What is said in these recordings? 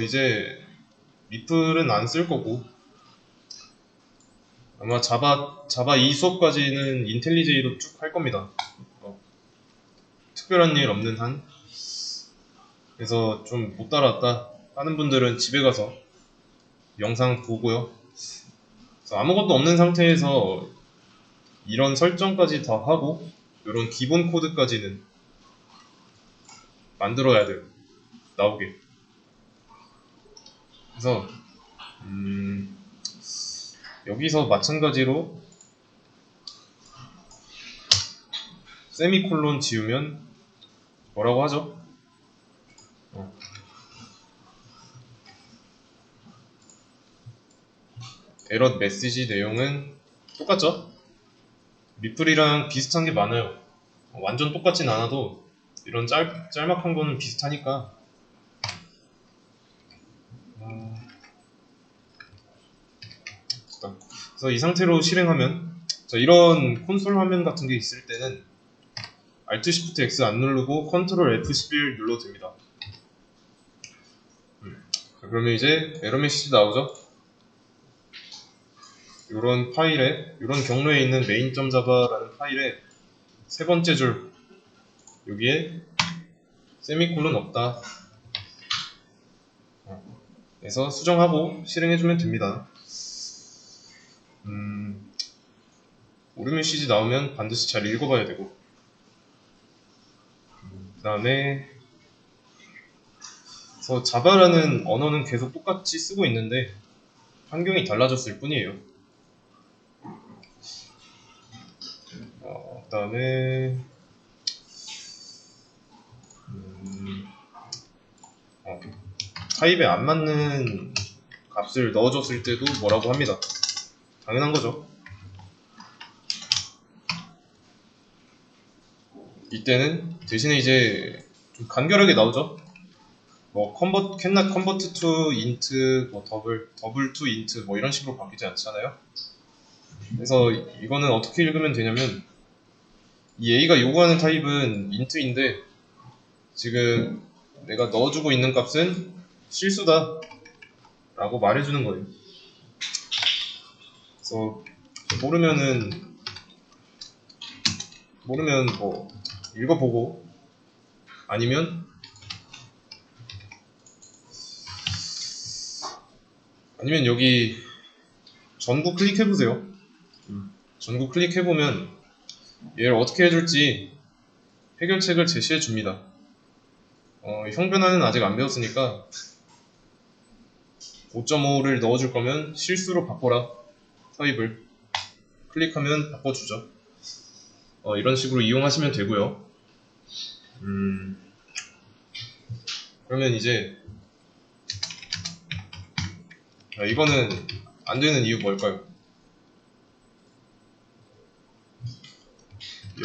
이제 리플은 안 쓸 거고, 아마 자바 2 수업까지는 인텔리제이로 쭉 할 겁니다. 특별한 일 없는 한. 그래서 좀 못 따라왔다 하는 분들은 집에 가서 영상 보고요. 그래서 아무것도 없는 상태에서 이런 설정까지 다 하고 이런 기본 코드까지는 만들어야 돼요. 나오게. 그래서 여기서 마찬가지로 세미콜론 지우면 뭐라고 하죠? 에러 메시지 내용은 똑같죠? 리플이랑 비슷한 게 많아요. 완전 똑같진 않아도 이런 짤막한 거는 비슷하니까. 그래서 이 상태로 실행하면, 자, 이런 콘솔 화면 같은 게 있을 때는 Alt Shift X 안 누르고 Ctrl F11 눌러도 됩니다. 자, 그러면 이제 에러 메시지 나오죠? 이런 파일에, 이런 경로에 있는 main.java라는 파일에 세 번째 줄, 여기에 세미콜론 없다. 그래서 수정하고 실행해주면 됩니다. 오류 메시지 나오면 반드시 잘 읽어봐야 되고, 그 다음에 자바라는 언어는 계속 똑같이 쓰고 있는데 환경이 달라졌을 뿐이에요. 그 다음에 타입에 안 맞는 값을 넣어줬을 때도 뭐라고 합니다. 당연한 거죠. 이때는 대신에 이제 좀 간결하게 나오죠. 뭐 cannot convert to int, 뭐 double to int 뭐 이런 식으로 바뀌지 않잖아요. 그래서 이거는 어떻게 읽으면 되냐면, 이 A가 요구하는 타입은 int인데 지금 내가 넣어주고 있는 값은 실수다 라고 말해주는 거예요. 그래서 모르면 뭐 읽어보고, 아니면 여기 전구 클릭해보세요. 전구 클릭해보면 얘를 어떻게 해줄지 해결책을 제시해줍니다. 형변화는 아직 안 배웠으니까 5.5를 넣어줄 거면 실수로 바꿔라 타입을 클릭하면 바꿔주죠. 이런 식으로 이용하시면 되고요. 그러면 이제 이거는 안 되는 이유 뭘까요?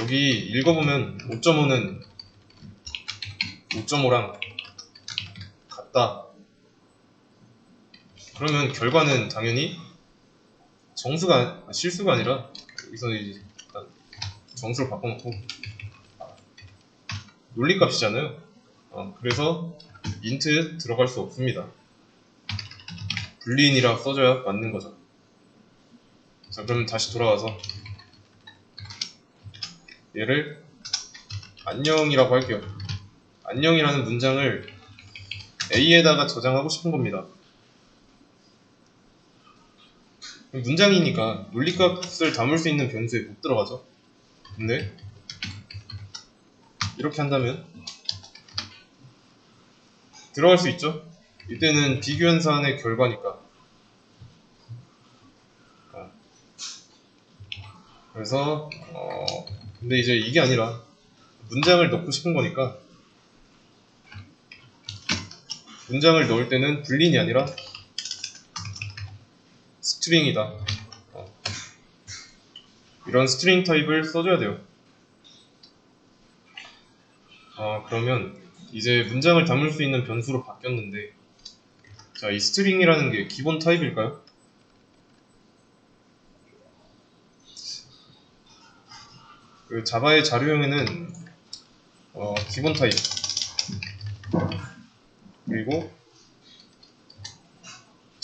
여기 읽어보면 5.5는 5.5랑 같다. 그러면 결과는 당연히 실수가 아니라, 여기서 이제 일단 정수를 바꿔놓고 논리값이잖아요. 그래서 int 들어갈 수 없습니다. 불리인이라 써줘야 맞는 거죠. 자, 그럼 다시 돌아와서 얘를 안녕이라고 할게요. 안녕이라는 문장을 A에다가 저장하고 싶은 겁니다. 문장이니까 논리값을 담을 수 있는 변수에 못 들어가죠. 근데 이렇게 한다면 들어갈 수 있죠. 이때는 비교현상의 결과니까. 그래서 근데 이제 이게 아니라 문장을 넣고 싶은 거니까, 문장을 넣을 때는 불린이 아니라 스트링이다. 이런 스트링 타입을 써줘야 돼요. 그러면 이제 문장을 담을 수 있는 변수로 바뀌었는데, 자, 이 스트링이라는 게 기본 타입일까요? 그 자바의 자료형에는 기본 타입, 그리고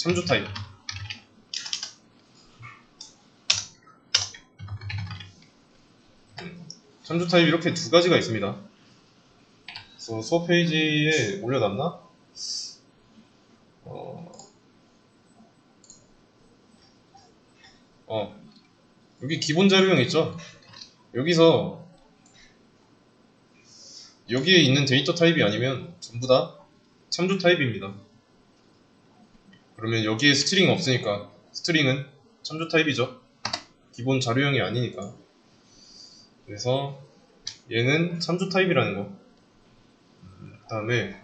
참조 타입. 참조 타입 이렇게 두 가지가 있습니다. 그래서 수업 페이지에 올려놨나? 여기 기본 자료형 있죠? 여기서 여기에 있는 데이터 타입이 아니면 전부 다 참조 타입입니다. 그러면 여기에 스트링 없으니까 스트링은 참조 타입이죠. 기본 자료형이 아니니까. 그래서 얘는 참조 타입이라는 거. 그 다음에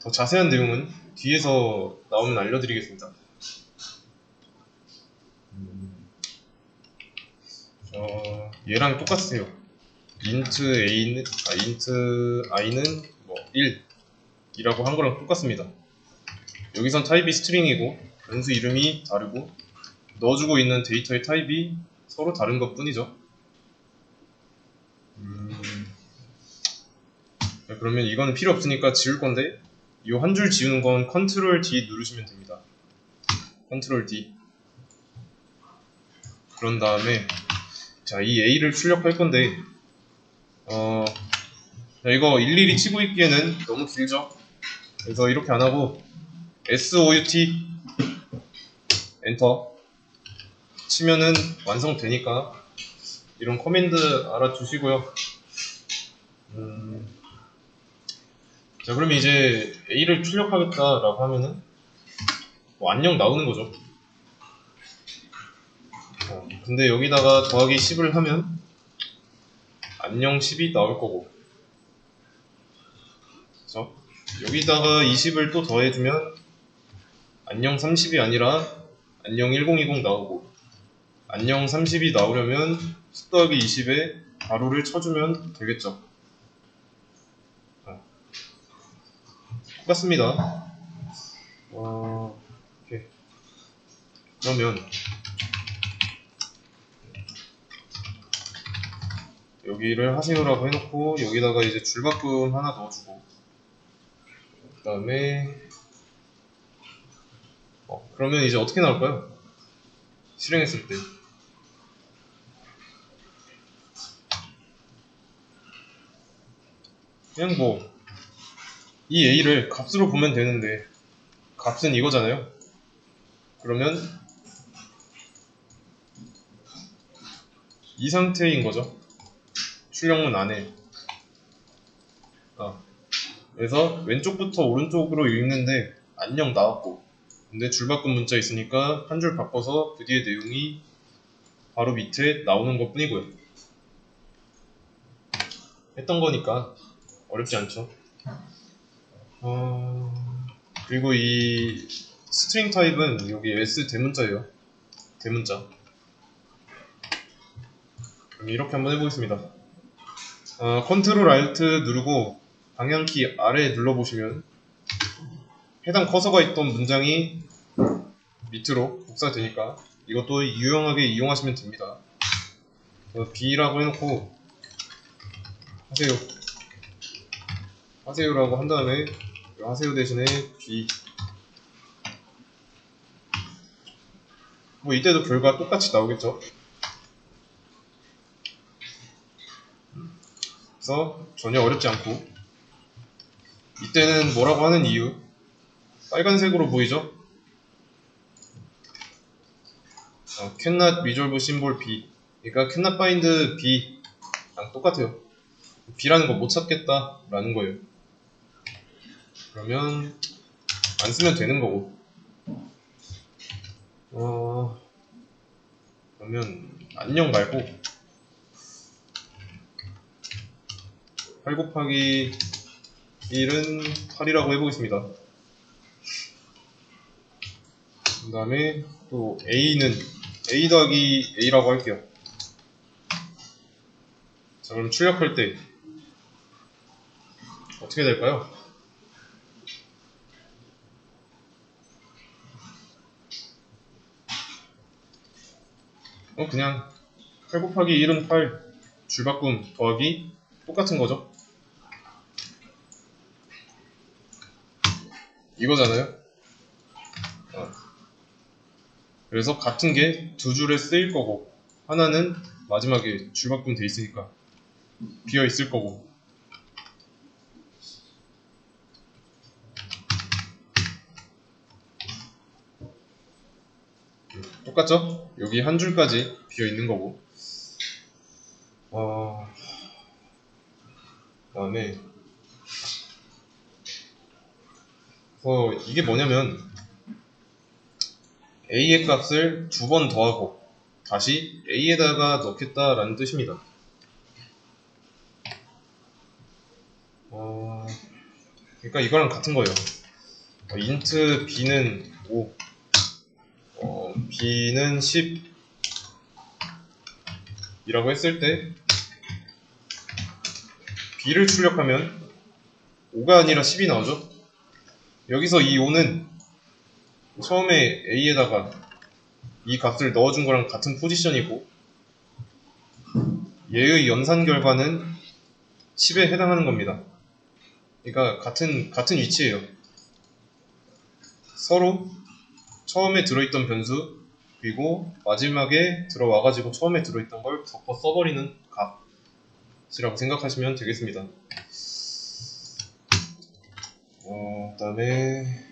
더 자세한 내용은 뒤에서 나오면 알려드리겠습니다. 얘랑 똑같으세요. int i는 뭐 1이라고 한 거랑 똑같습니다. 여기선 타입이 스트링이고 변수 이름이 다르고 넣어주고 있는 데이터의 타입이 서로 다른 것 뿐이죠. 그러면 이거는 필요 없으니까 지울 건데 이 한 줄 지우는 건 컨트롤 D 누르시면 됩니다. 컨트롤 D. 그런 다음에 자, 이 A를 출력할 건데 자, 이거 일일이 치고 있기에는 너무 길죠? 그래서 이렇게 안 하고 SOUT 엔터 치면은 완성되니까 이런 커맨드 알아두시고요. 자, 그러면 이제 A를 출력하겠다라고 하면은 뭐 안녕 나오는 거죠. 근데 여기다가 더하기 10을 하면 안녕 10이 나올 거고, 그쵸? 여기다가 20을 또 더해주면 안녕 30이 아니라 안녕 1020 나오고, 안녕 30이 나오려면 10 더하기 20에 가로를 쳐주면 되겠죠. 똑같습니다. 이렇게. 그러면 여기를 하세요라고 해놓고 여기다가 이제 줄바꿈 하나 넣어주고, 그 다음에 그러면 이제 어떻게 나올까요? 실행했을 때 그냥 뭐 이 A를 값으로 보면 되는데 값은 이거잖아요. 그러면 이 상태인 거죠. 출력문 안에. 그래서 왼쪽부터 오른쪽으로 읽는데 안녕 나왔고, 근데 줄바꿈 문자 있으니까 한 줄 바꿔서 그 뒤에 내용이 바로 밑에 나오는 것 뿐이고요. 했던 거니까 어렵지 않죠. 그리고 이 스트링 타입은 여기 S 대문자예요. 대문자. 그럼 이렇게 한번 해보겠습니다. 컨트롤 Alt 누르고 방향키 아래 눌러보시면 해당 커서가 있던 문장이 밑으로 복사되니까 이것도 유용하게 이용하시면 됩니다. B라고 해놓고 하세요라고 한 다음에 하세요 대신에 B. 뭐 이때도 결과 똑같이 나오겠죠. 그래서 전혀 어렵지 않고, 이때는 뭐라고 하는 이유, 빨간색으로 보이죠? cannot resolve symbol B, 그러니까 cannot find B랑 똑같아요. B라는 거 못 찾겠다 라는 거예요. 그러면 안 쓰면 되는 거고, 그러면 안녕 말고 8 곱하기 1은 8이라고 해보겠습니다. 그 다음에 또 A는 A 더하기 A라고 할게요. 자, 그럼 출력할 때 어떻게 될까요? 그냥 8 곱하기 1은 8, 줄바꿈 더하기 똑같은 거죠. 이거잖아요. 그래서 같은 게 두 줄에 쓰일 거고, 하나는 마지막에 줄바꿈 돼 있으니까 비어 있을 거고. 똑같죠? 여기 한 줄까지 비어 있는 거고. 그다음에 이게 뭐냐면 a의 값을 두 번 더하고 다시 a에다가 넣겠다라는 뜻입니다. 그러니까 이거랑 같은 거예요. int b는 5, b는 10 이라고 했을 때 b를 출력하면 5가 아니라 10이 나오죠. 여기서 이 5는 처음에 a에다가 이 값을 넣어준 거랑 같은 포지션이고, 얘의 연산 결과는 10에 해당하는 겁니다. 그러니까 같은 위치예요. 서로 처음에 들어있던 변수 그리고 마지막에 들어와가지고 처음에 들어있던 걸 덮어 써버리는 값이라고 생각하시면 되겠습니다. 그 다음에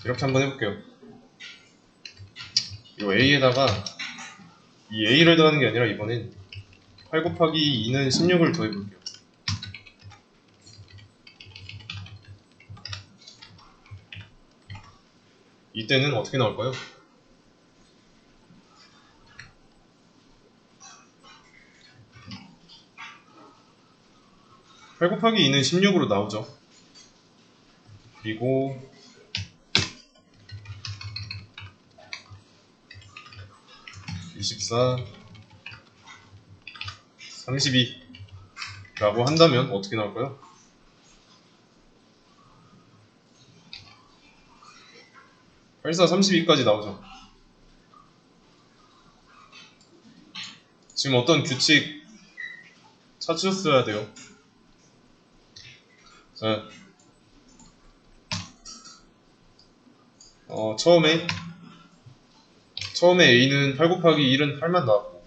이렇게 한번 해볼게요. 이 a에다가 이 a를 더하는 게 아니라 이번엔 8 곱하기 2는 16을 더해볼게요. 이때는 어떻게 나올까요? 8 곱하기 2는 16으로 나오죠. 그리고 24, 32 라고 한다면 어떻게 나올까요? 84, 32까지 나오죠. 지금 어떤 규칙 찾으셨어야 돼요. 자, 처음에 a는 8 곱하기 1은 8만 나왔고,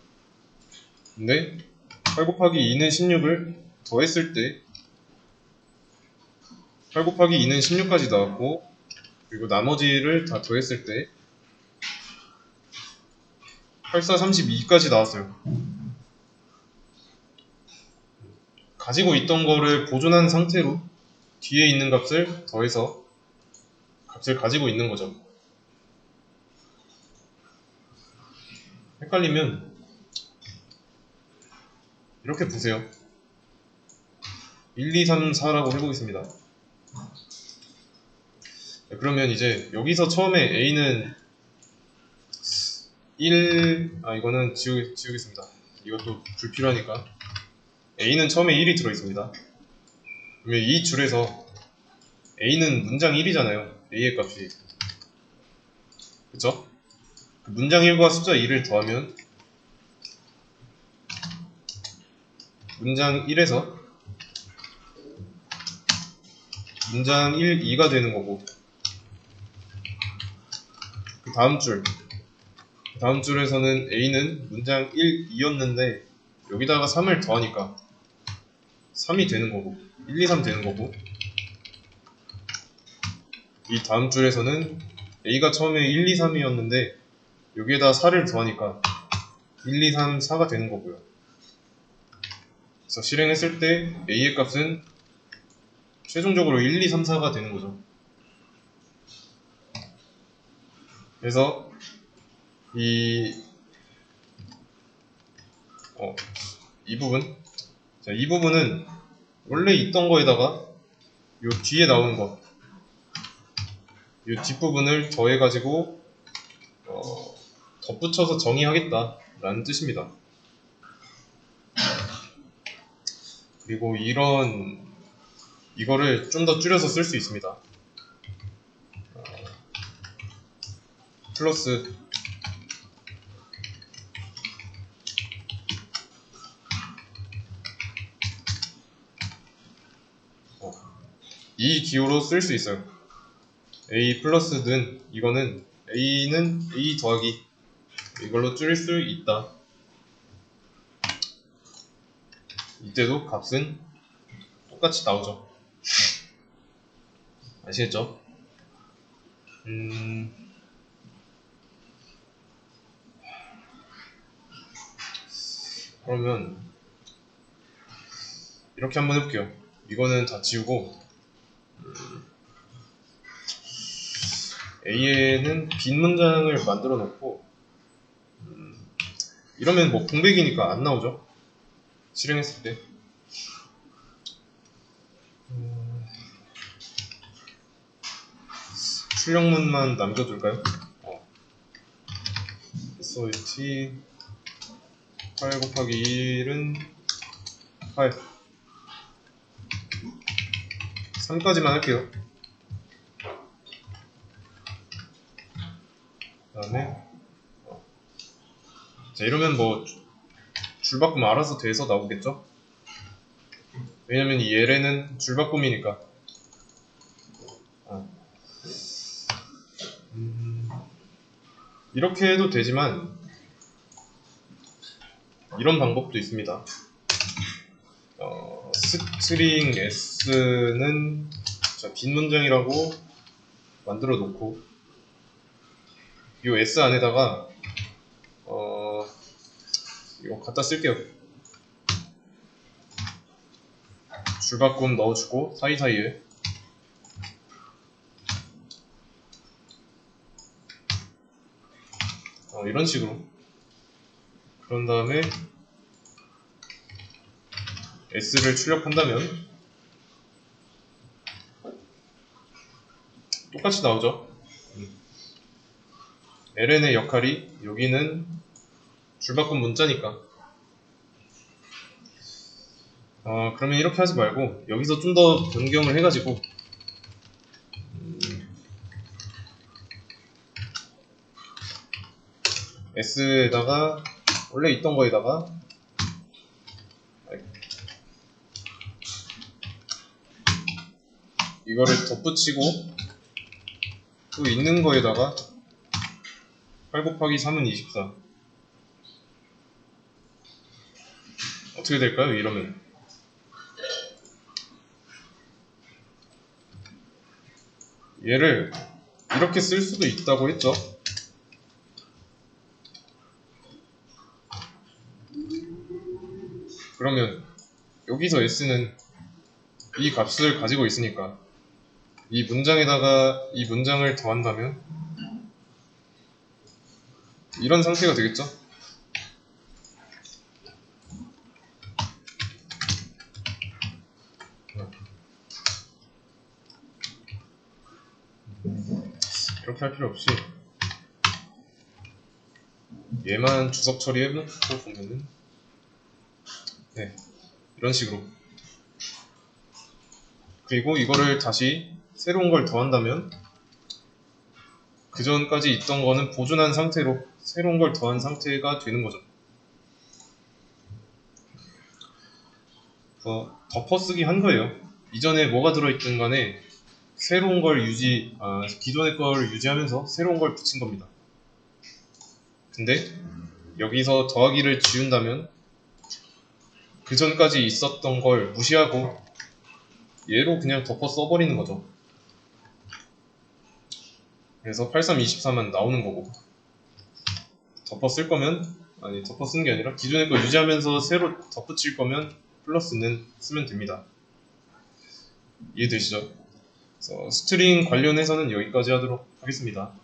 근데 8 곱하기 2는 16을 더했을 때 8 곱하기 2는 16까지 나왔고, 그리고 나머지를 다 더했을 때 84, 32까지 나왔어요. 가지고 있던 거를 보존한 상태로 뒤에 있는 값을 더해서 값을 가지고 있는 거죠. 헷갈리면 이렇게 보세요. 1, 2, 3, 4라고 해보겠습니다. 그러면 이제 여기서 처음에 a는 1, 이거는 지우겠습니다. 이것도 불필요하니까. a는 처음에 1이 들어있습니다. 그러면 이 줄에서 a는 문장 1이잖아요. a의 값이. 그쵸? 그 문장 1과 숫자 2를 더하면 문장 1에서 문장 1, 2가 되는 거고, 그 다음 줄에서는 a는 문장 1, 2였는데 여기다가 3을 더하니까 3이 되는 거고 1, 2, 3 되는 거고, 이 다음 줄에서는 a가 처음에 1, 2, 3이었는데 여기에다 4를 더하니까 1, 2, 3, 4가 되는 거고요. 그래서 실행했을 때 a의 값은 최종적으로 1, 2, 3, 4가 되는 거죠. 그래서 이 부분은 원래 있던 거에다가 요 뒤에 나오는 거, 요 뒷부분을 더해가지고 덧붙여서 정의하겠다 라는 뜻입니다. 그리고 이거를 좀 더 줄여서 쓸 수 있습니다. 플러스 이 기호로 쓸 수 있어요. a 플러스는 이거는 a는 a 더하기 이걸로 줄일 수 있다. 이때도 값은 똑같이 나오죠. 아시겠죠? 그러면 이렇게 한번 해볼게요. 이거는 다 지우고 A에는 빈 문장을 만들어 놓고 이러면 뭐 공백이니까 안 나오죠. 실행했을 때 출력문만 남겨둘까요? SOT 8 곱하기 1은 8 3까지만 할게요. 그 다음에 자, 이러면 뭐 줄바꿈 알아서 돼서 나오겠죠? 왜냐면 이 LN은 줄바꿈이니까. 이렇게 해도 되지만 이런 방법도 있습니다. 스트링 s는 빈 문장이라고 만들어 놓고 이 s 안에다가 이거 갖다 쓸게요. 줄바꿈 넣어주고 사이사이에 이런 식으로. 그런 다음에 s를 출력한다면 똑같이 나오죠. ln의 역할이 여기는 줄바꿈 문자니까 그러면 이렇게 하지 말고 여기서 좀 더 변경을 해가지고 s에다가 원래 있던 거에다가 이거를 덧붙이고 또 있는 거에다가 8 곱하기 3은 24 어떻게 될까요? 이러면 얘를 이렇게 쓸 수도 있다고 했죠. 그러면 여기서 s는 이 값을 가지고 있으니까 이 문장에다가 이 문장을 더한다면 이런 상태가 되겠죠? 이렇게 할 필요 없이 얘만 주석 처리해놓고 보면은 네, 이런 식으로. 그리고 이거를 다시 새로운 걸 더한다면 그 전까지 있던 거는 보존한 상태로 새로운 걸 더한 상태가 되는 거죠. 덮어쓰기 한 거예요. 이전에 뭐가 들어있든 간에 새로운 걸 기존의 걸 유지하면서 새로운 걸 붙인 겁니다. 근데 여기서 더하기를 지운다면 그 전까지 있었던 걸 무시하고 얘로 그냥 덮어 써버리는 거죠. 그래서 8324만 나오는 거고 덮어 쓸 거면 덮어 쓰는 게 아니라 기존의 거 유지하면서 새로 덧붙일 거면 플러스는 쓰면 됩니다. 이해되시죠? 그래서 스트링 관련해서는 여기까지 하도록 하겠습니다.